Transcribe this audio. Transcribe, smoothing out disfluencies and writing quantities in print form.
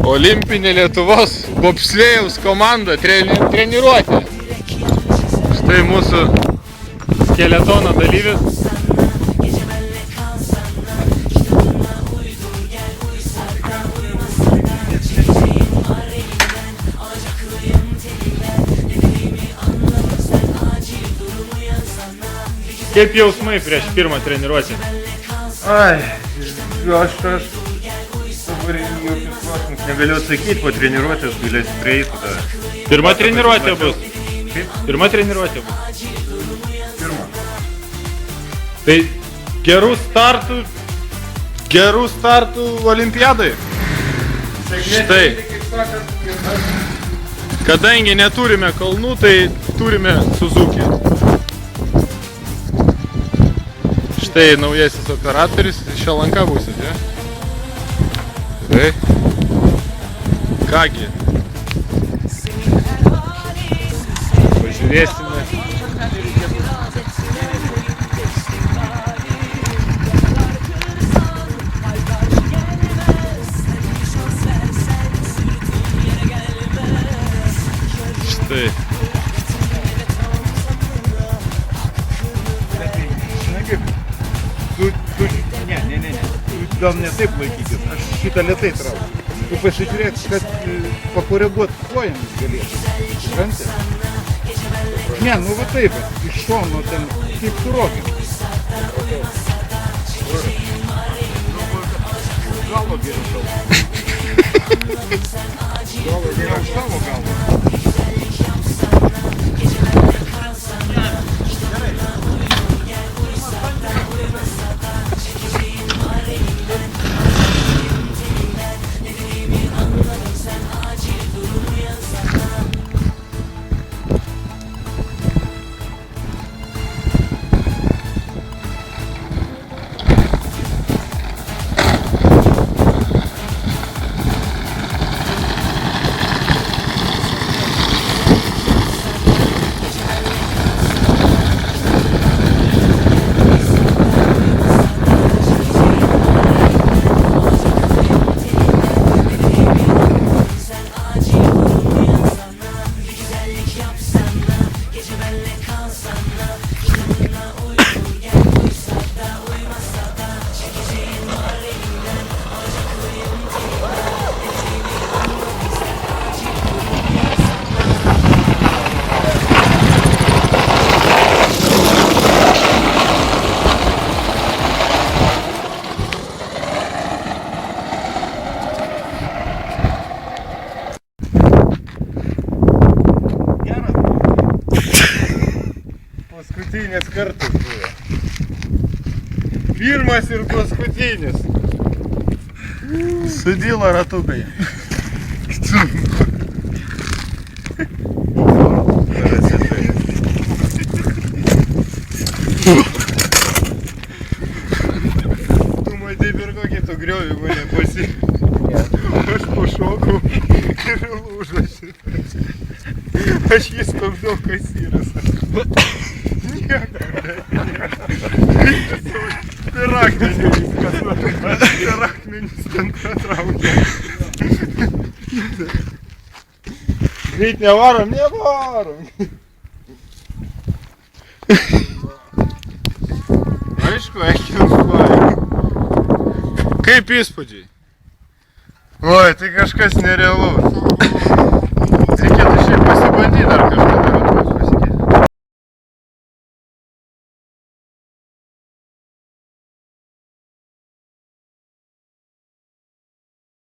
Olimpinė Lietuvos bobslėjaus komanda treniruotė. Štai mūsų skeletono dalyvis. Kaip jausmai prieš pirmą treniruotę? Ai, aš dabar jau klausimus negaliu atsakyti, po treniruotės galėsiu prieiti tada. Pirma treniruotė bus? Kaip? Pirma treniruotė bus? Pirma. Tai gerų startų olimpiadai. Štai. Kadangi neturime kalnų, tai turime Suzuki. Štai naujasis operatorius, Šelanka būsit, ja? Gerai. Kągi. Pažiūrėsime. Štai. Ne. Gal ne taip laikykis, aš šitą lėtai traukiu. Tu pasižiūrėk, kad pakoreguot kojomis galėtų. Supranti? Ne, nu va taip, iš šono ten kaip su rogėm. Galo geriau tavo. Galo geriau už tavo galvą. Paskutinis kartas buvo. Pirmas ir paskutinis. Sudilo ratukai. Tu matei per kokį tu griovį mane pasi. Aš pašokau ir lūžo šitą. Aš jį stabdau kasyras. Per akmenis ten pratraukė. Greit nevarom. Aišku, ekilspai. Kaip įspūdžiai? Oi, tai kažkas nerealaus.